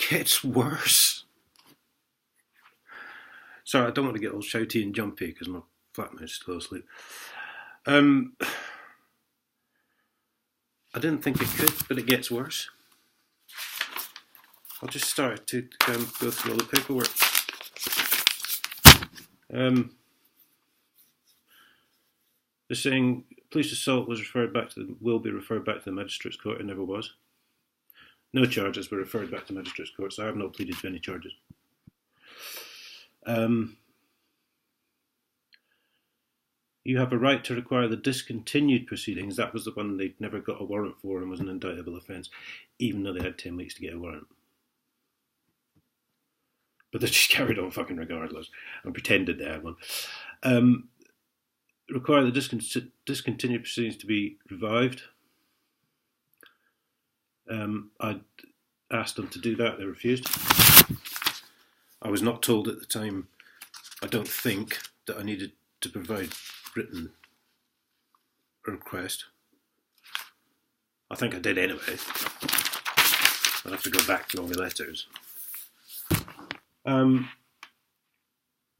gets worse. Sorry, I don't want to get all shouty and jumpy because my flatmate's still asleep. I didn't think it could, but it gets worse. I'll just start to go through all the paperwork. They're saying police assault will be referred back to the magistrate's court. It never was. No charges were referred back to magistrate's court, so I have not pleaded to any charges. You have a right to require the discontinued proceedings. That was the one they'd never got a warrant for and was an indictable offence, even though they had 10 weeks to get a warrant. But they just carried on fucking regardless and pretended they had one. Require the discontinued proceedings to be revived. I asked them to do that. They refused. I was not told at the time, I don't think, that I needed to provide written request. I think I did anyway. I'll have to go back to all my letters. A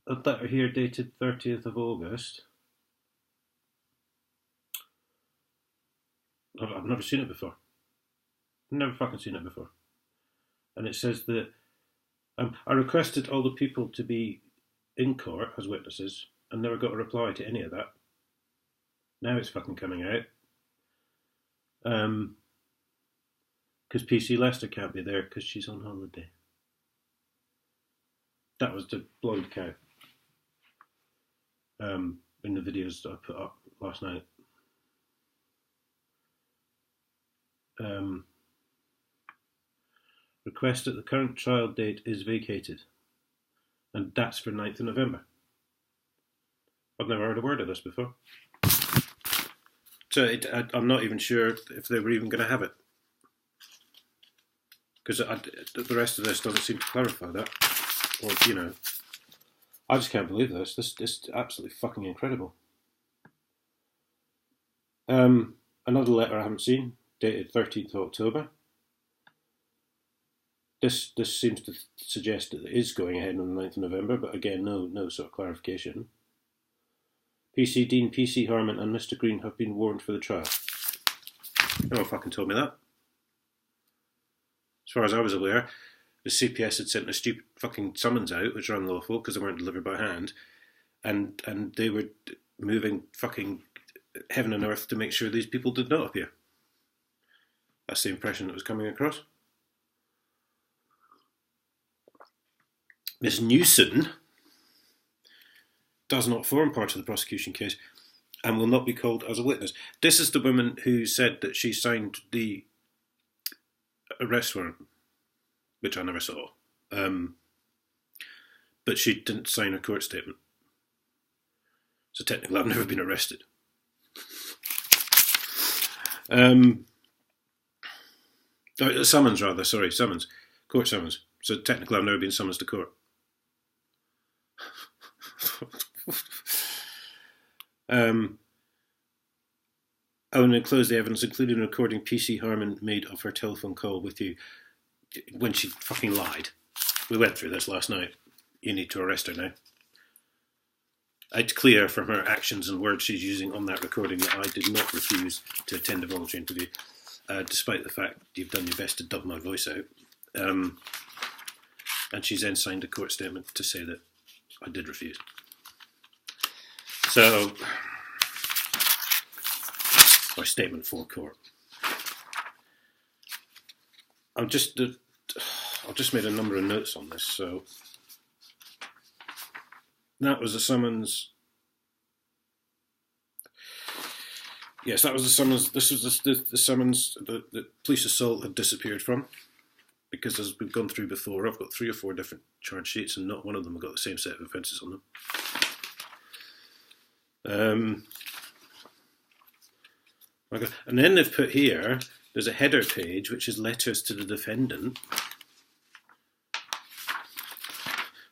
letter here dated 30th of August. I've never seen it before. Never fucking seen it before. And it says that I requested all the people to be in court as witnesses and never got a reply to any of that. Now it's fucking coming out. Because PC Lester can't be there because she's on holiday. That was the blind cow. In the videos that I put up last night. Request that the current trial date is vacated. And that's for 9th of November. I've never heard a word of this before. So I'm not even sure if they were even going to have it. Because the rest of this doesn't seem to clarify that. Or, you know, I just can't believe this. This is absolutely fucking incredible. Another letter I haven't seen, dated 13th of October. This seems to suggest that it is going ahead on the 9th of November, but again, no sort of clarification. PC Dean, PC Harman and Mr. Green have been warned for the trial. No one fucking told me that. As far as I was aware, the CPS had sent a stupid fucking summons out, which are unlawful because they weren't delivered by hand, and they were moving fucking heaven and earth to make sure these people did not appear. That's the impression that was coming across. Miss Newson does not form part of the prosecution case and will not be called as a witness. This is the woman who said that she signed the arrest warrant, which I never saw. But she didn't sign a court statement. So technically I've never been arrested. Summons. Court summons. So technically I've never been summoned to court. And enclose the evidence, including recording PC Harman made of her telephone call with you when she fucking lied. We went through this last night. You need to arrest her now. It's clear from her actions and words she's using on that recording that I did not refuse to attend a voluntary interview, despite the fact you've done your best to dub my voice out. And she's then signed a court statement to say that I did refuse. So, or statement for court. I've just made a number of notes on this. So that was a summons. Yes, that was the summons. This was the summons that the police assault had disappeared from. Because as we've gone through before, I've got 3 or 4 different charge sheets and not one of them have got the same set of offences on them. And then they've put here, there's a header page which is letters to the defendant.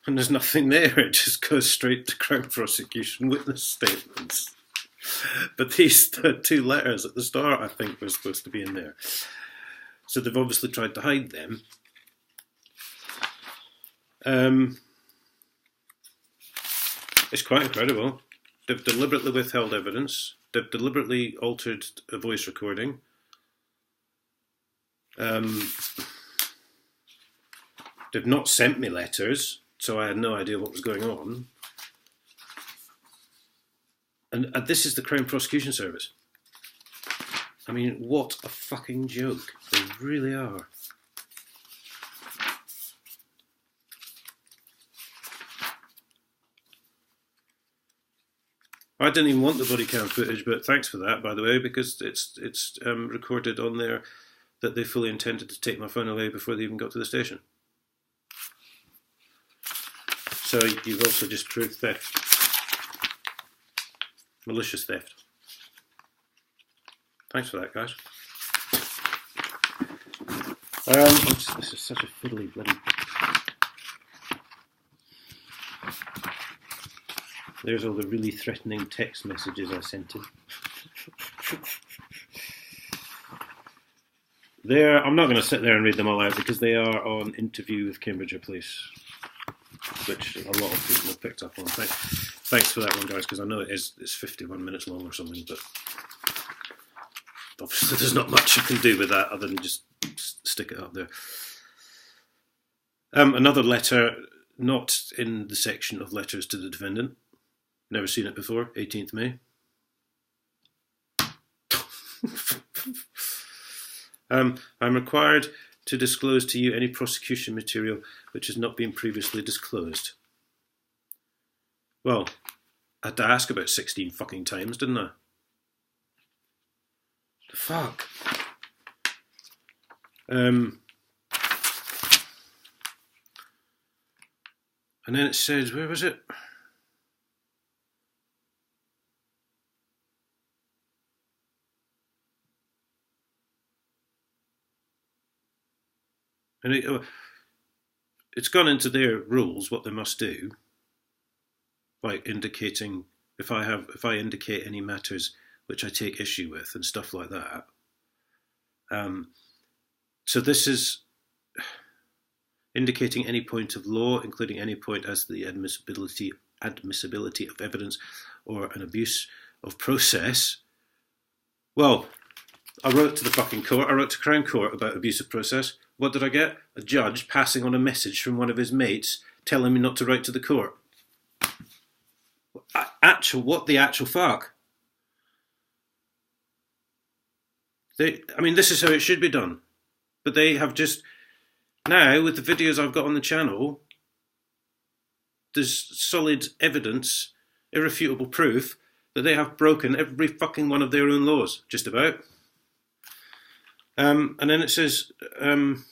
And there's nothing there, it just goes straight to Crown Prosecution witness statements. But these 2 letters at the start, I think, were supposed to be in there. So they've obviously tried to hide them. It's quite incredible. They've deliberately withheld evidence. They've deliberately altered a voice recording. They've not sent me letters, so I had no idea what was going on. And this is the Crown Prosecution Service. I mean, what a fucking joke. They really are. I didn't even want the body cam footage, but thanks for that, by the way, because it's recorded on there that they fully intended to take my phone away before they even got to the station. So you've also just proved theft. Malicious theft. Thanks for that, guys. This is such a fiddly bloody... There's all the really threatening text messages I sent him. I'm not going to sit there and read them all out because they are on Interview with Cambridgeshire Police, which a lot of people have picked up on. Thanks for that one, guys, because I know it's 51 minutes long or something, but obviously there's not much you can do with that other than just stick it up there. Another letter, not in the section of letters to the defendant. Never seen it before, 18th May. I'm required to disclose to you any prosecution material which has not been previously disclosed. Well, I had to ask about 16 fucking times, didn't I? The fuck? And then it says, where was it? And it's gone into their rules what they must do, like indicating if I indicate any matters which I take issue with and stuff like that. So this is indicating any point of law, including any point as to the admissibility of evidence or an abuse of process. Well, I wrote to the fucking court. I wrote to Crown Court about abuse of process. What did I get? A judge passing on a message from one of his mates telling me not to write to the court. What the actual fuck? This is how it should be done. But they have just... Now, with the videos I've got on the channel, there's solid evidence, irrefutable proof, that they have broken every fucking one of their own laws, just about. And then it says, you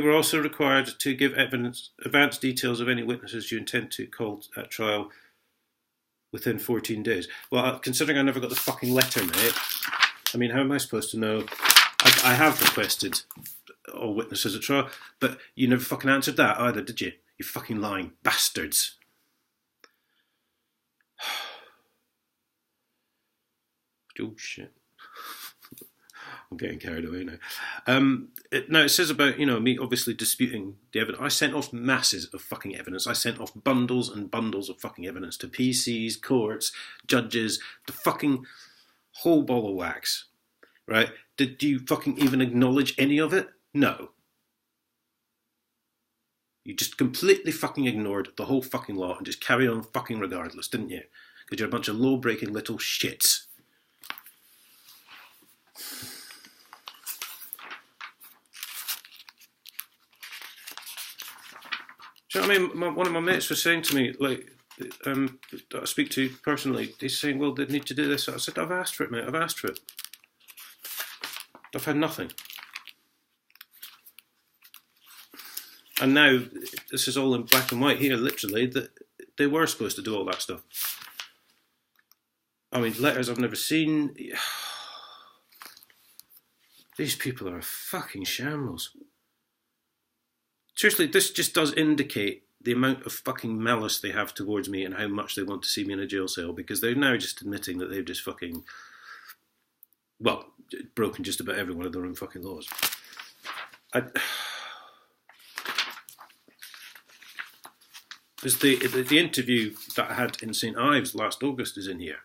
were also required to give advance details of any witnesses you intend to call at trial within 14 days. Well, considering I never got the fucking letter, mate, I mean, how am I supposed to know? I have requested all witnesses at trial, but you never fucking answered that either, did you? You fucking lying bastards. Oh, shit. I'm getting carried away now. Now, it says about, me obviously disputing the evidence. I sent off masses of fucking evidence. I sent off bundles and bundles of fucking evidence to PCs, courts, judges, the fucking whole ball of wax, right? Did you fucking even acknowledge any of it? No. You just completely fucking ignored the whole fucking lot and just carried on fucking regardless, didn't you? Because you're a bunch of law-breaking little shits. Do you know what I mean? One of my mates was saying to me, that I speak to personally, he's saying, well, they need to do this. I said, I've asked for it, mate, I've asked for it. I've had nothing. And now, this is all in black and white here, literally, that they were supposed to do all that stuff. I mean, letters I've never seen. These people are a fucking shambles. Seriously, this just does indicate the amount of fucking malice they have towards me and how much they want to see me in a jail cell, because they're now just admitting that they've just fucking, broken just about every one of their own fucking laws. Is the interview that I had in St Ives last August is in here.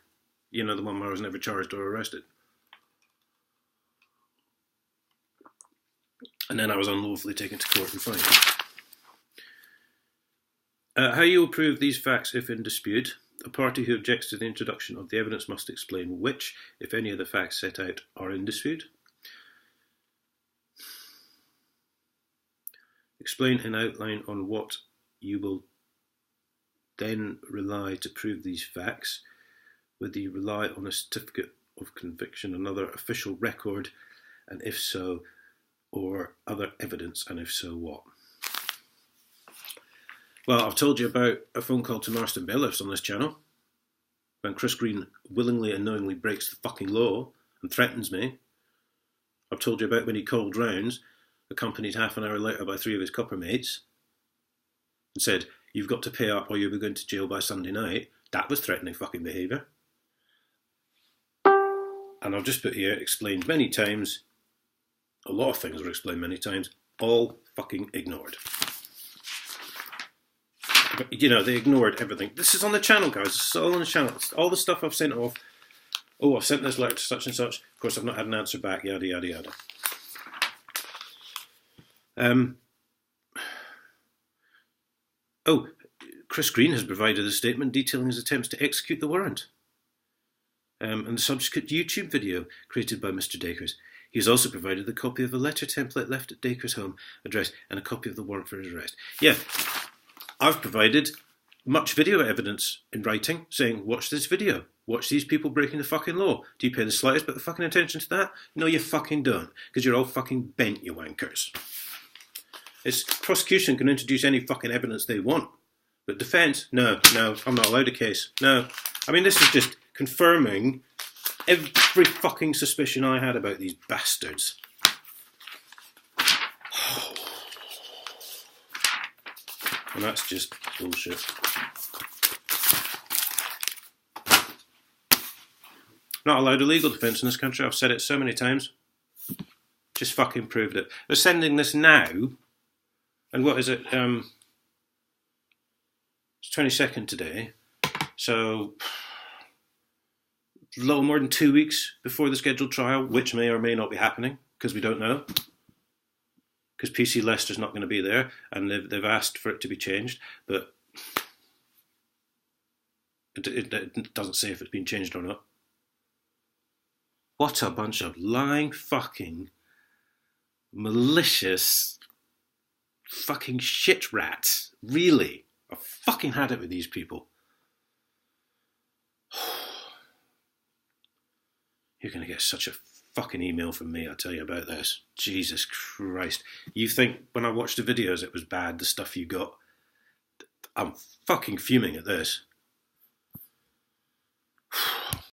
You know, the one where I was never charged or arrested. And then I was unlawfully taken to court and fined. How you will prove these facts if in dispute. A party who objects to the introduction of the evidence must explain which, if any of the facts set out, are in dispute. Explain in outline on what you will then rely to prove these facts, whether you rely on a certificate of conviction, another official record, and if so, or other evidence, and if so, what? Well, I've told you about a phone call to Marston bailiffs on this channel, when Chris Green willingly and knowingly breaks the fucking law and threatens me. I've told you about when he called rounds, accompanied half an hour later by 3 of his copper mates, and said, "You've got to pay up or you'll be going to jail by Sunday night." That was threatening fucking behaviour. And I've just put here, explained many times, a lot of things were explained many times, all fucking ignored. You know, they ignored everything. This is on the channel, guys. This is all on the channel. It's all the stuff I've sent off. Oh, I've sent this letter to such and such. Of course, I've not had an answer back, yada, yada, yada. Chris Green has provided a statement detailing his attempts to execute the warrant. And the subsequent YouTube video created by Mr. Dacres. He has also provided the copy of a letter template left at Dacres' home address and a copy of the warrant for his arrest. Yeah, I've provided much video evidence in writing saying, watch this video. Watch these people breaking the fucking law. Do you pay the slightest bit of fucking attention to that? No, you fucking don't. Because you're all fucking bent, you wankers. Prosecution can introduce any fucking evidence they want. But defence, no, I'm not allowed a case. No. I mean, this is just confirming every fucking suspicion I had about these bastards. And that's just bullshit. Not allowed a legal defence in this country. I've said it so many times. Just fucking proved it. They're sending this now. And what is it? It's 22nd today. So, a little more than 2 weeks before the scheduled trial, which may or may not be happening, because we don't know. Because PC Leicester's not going to be there, and they've asked for it to be changed, but it doesn't say if it's been changed or not. What a bunch of lying, fucking, malicious, fucking shit rats. Really. I've fucking had it with these people. You're going to get such a fucking email from me, I'll tell you about this. Jesus Christ. You think when I watched the videos it was bad, the stuff you got? I'm fucking fuming at this.